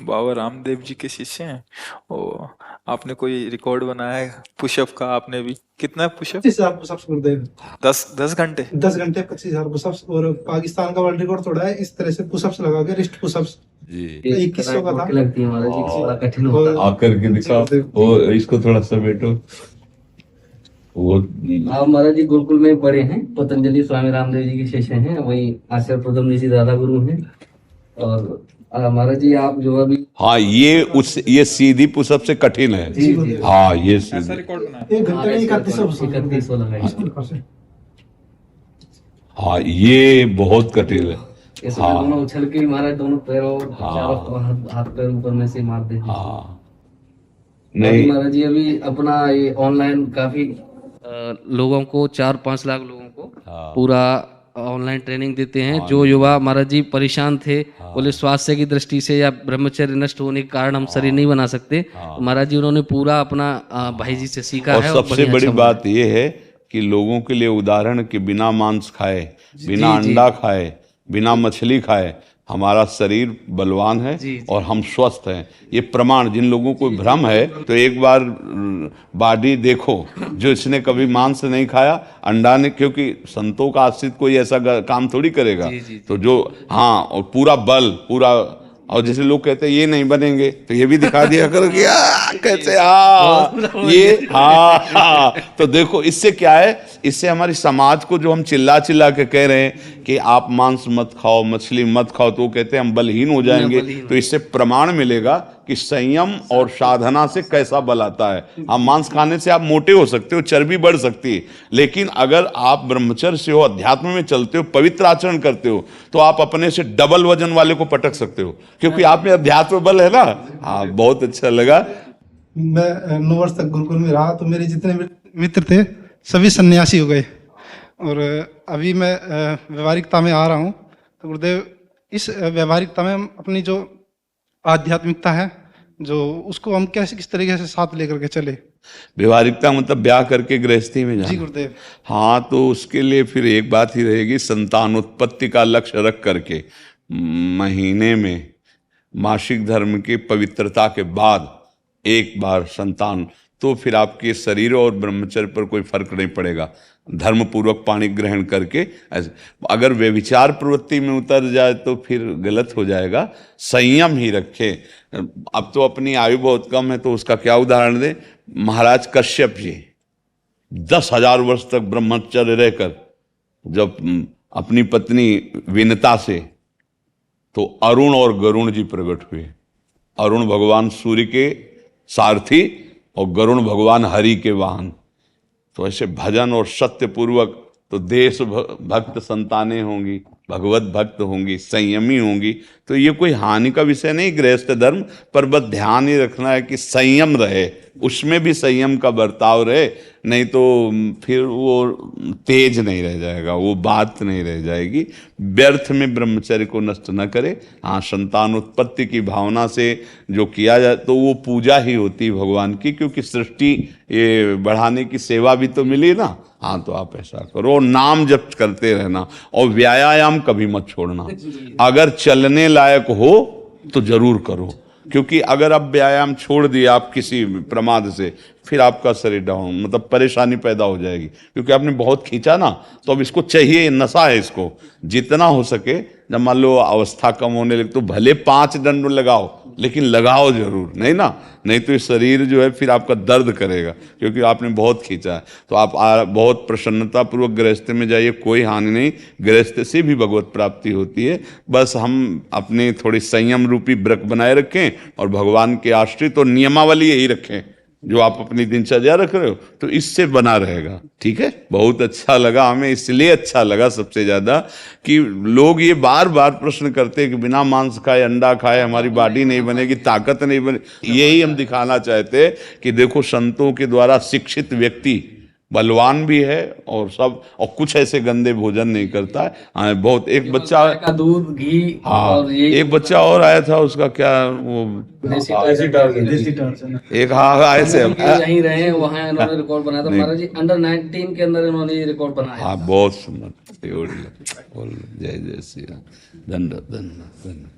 बाबा रामदेव जी के शिष्य हैं। ओ, आपने कोई रिकॉर्ड बनाया है पुशअप का? आपने भी कितना पुशअप? 25,000 पुशअप्स करते हैं। 10 घंटे 10 घंटे 25,000 पुशअप्स। और पाकिस्तान का वर्ल्ड रिकॉर्ड तोड़ा है इस तरह से पुशअप्स लगा के, रिस्ट पुशअप्स जी 2100 का था। लगती है महाराज जी, बड़ा कठिन होता है। आकर के दिखाओ, वो इसको थोड़ा सा बैठो। वो आप महाराज जी गुरुकुल में पढ़े हैं, पतंजलि स्वामी रामदेव जी के शिष्य हैं, वही आचार्य प्रथम ऋषि दादा गुरु हैं। और महाराज जी आप जो अभी हाँ, ये सीधी पुशअप से कठिन है। जी, जी। हाँ, ये ऐसा सीधी। रिकॉर्ड बनाया? 1 घंटे में 3100 3100 लगाए। हाँ, ये बहुत कठिन है। ऐसे हाँ। दोनों उछल के महाराज दोनों पैरों हाँ। चारों हाथ पैर ऊपर में से मारते हैं। हाँ, नहीं नहीं, महाराज जी अभी अपना ये ऑनलाइन काफी लोगों को 4-5 लाख लोगों को हाँ। पूरा ऑनलाइन ट्रेनिंग देते हैं। हाँ। जो युवा महाराज जी परेशान थे, हाँ। बोले स्वास्थ्य की दृष्टि से या ब्रह्मचर्य नष्ट होने के कारण हम शरीर नहीं बना सकते, हाँ। तो महाराज जी उन्होंने पूरा अपना भाई जी से सीखा और है। सबसे बढ़िया बड़ी अच्छा बात ये है कि लोगों के लिए उदाहरण कि बिना मांस खाए, बिना जी, जी। अंडा खाए, बिना मछली खाए हमारा शरीर बलवान है जी, जी। और हम स्वस्थ हैं। ये प्रमाण, जिन लोगों को भ्रम है तो एक बार बॉडी देखो, जो इसने कभी मांस नहीं खाया, अंडा ने, क्योंकि संतों का आश्रित कोई ऐसा काम थोड़ी करेगा। जी, जी। तो जो, हाँ, और पूरा बल, पूरा, और जैसे लोग कहते हैं ये नहीं बनेंगे, तो ये भी दिखा दिया करो कि कैसे, हाँ, ये, हाँ। तो देखो इससे क्या है, इससे हमारी समाज को जो हम चिल्ला चिल्ला के कह रहे हैं कि आप मांस मत खाओ, मछली मत खाओ, तो वो कहते हैं हम बलहीन हो जाएंगे। तो इससे प्रमाण मिलेगा कि संयम और साधना से कैसा बल आता है। हाँ, मांस खाने से आप मोटे हो सकते हो, चर्बी बढ़ सकती है, लेकिन अगर आप ब्रह्मचर्य से हो, अध्यात्म में चलते हो, पवित्र आचरण करते हो, तो आप अपने से डबल वजन वाले को पटक सकते हो, क्योंकि आप में अध्यात्म बल है ना। हाँ, बहुत अच्छा लगा। मैं 9 वर्ष तक गुरुकुल में रहा, तो मेरे जितने मित्र थे सभी सन्यासी हो गए। और अभी मैं व्यवहारिकता में आ रहा हूँ। तो गुरुदेव, इस व्यवहारिकता में हम अपनी जो आध्यात्मिकता है, जो उसको हम कैसे, किस तरीके से साथ लेकर के चले? व्यवहारिकता मतलब ब्याह करके गृहस्थी में जी जाना। गुरुदेव। हाँ, तो उसके लिए फिर एक बात ही रहेगी, संतान उत्पत्ति का लक्ष्य रख करके महीने में मासिक धर्म की पवित्रता के बाद एक बार संतान, तो फिर आपके शरीर और ब्रह्मचर्य पर कोई फर्क नहीं पड़ेगा। धर्म पूर्वक पाणी ग्रहण करके ऐसे, अगर व्यभिचार प्रवृत्ति में उतर जाए तो फिर गलत हो जाएगा। संयम ही रखे। अब तो अपनी आयु बहुत कम है, तो उसका क्या उदाहरण दे। महाराज कश्यप जी 10,000 वर्ष तक ब्रह्मचर्य रहकर जब अपनी पत्नी विनता से, तो अरुण और गरुण जी प्रकट हुए। अरुण भगवान सूर्य के सारथी और गरुण भगवान हरि के वाहन। तो ऐसे भजन और सत्य पूर्वक तो देश भक्त संतानें होंगी, भगवत भक्त होंगी, संयमी होंगी, तो ये कोई हानि का विषय नहीं गृहस्थ धर्म पर। बस ध्यान ही रखना है कि संयम रहे, उसमें भी संयम का बर्ताव रहे, नहीं तो फिर वो तेज नहीं रह जाएगा, वो बात नहीं रह जाएगी। व्यर्थ में ब्रह्मचर्य को नष्ट न करे। हाँ, संतान उत्पत्ति की भावना से जो किया जाए तो वो पूजा ही होती है भगवान की, क्योंकि सृष्टि ये बढ़ाने की सेवा भी तो मिली ना। हाँ, तो आप ऐसा करो, नाम जप करते रहना और व्यायाम कभी मत छोड़ना। अगर चलने लायक हो तो जरूर करो, क्योंकि अगर आप व्यायाम छोड़ दिए आप किसी प्रमाद से, फिर आपका शरीर डाउन, मतलब परेशानी पैदा हो जाएगी, क्योंकि आपने बहुत खींचा ना। तो अब इसको चाहिए, नशा है इसको, जितना हो सके। जब मान लो अवस्था कम होने लगे तो भले 5 दंड लगाओ, लेकिन लगाओ जरूर, नहीं ना, नहीं तो शरीर जो है फिर आपका दर्द करेगा, क्योंकि आपने बहुत खींचा है। तो आप बहुत प्रसन्नता पूर्वक गृहस्थ में जाइए, कोई हानि नहीं, गृहस्थ से भी भगवत प्राप्ति होती है। बस हम अपने थोड़ी संयम रूपी व्रत बनाए रखें और भगवान के आश्रित और नियमावली यही रखें जो आप अपनी दिनचर्या रख रहे हो, तो इससे बना रहेगा। ठीक है, बहुत अच्छा लगा हमें, इसलिए अच्छा लगा सबसे ज्यादा कि लोग ये बार बार प्रश्न करते हैं कि बिना मांस खाए, अंडा खाए हमारी बॉडी नहीं बनेगी, ताकत नहीं बनेगी। यही हम दिखाना चाहते हैं कि देखो, संतों के द्वारा शिक्षित व्यक्ति बलवान भी है और सब, और कुछ ऐसे गंदे भोजन नहीं करता है। हाँ, बहुत, एक बच्चा का दूध घी। हाँ, और ये एक बच्चा और आया था, उसका क्या वो देसी टार्चन। एक, हाँ, ऐसे यहीं रहे, वहाँ इन्होंने रिकॉर्ड बनाया था महाराज जी। अंडर 19 के अंदर इन्होंने ये रिकॉर्ड बनाया। हाँ, बहुत सुंदर। जय जय श्री राम। धन्यवाद, धन्यवाद, धन्यवाद।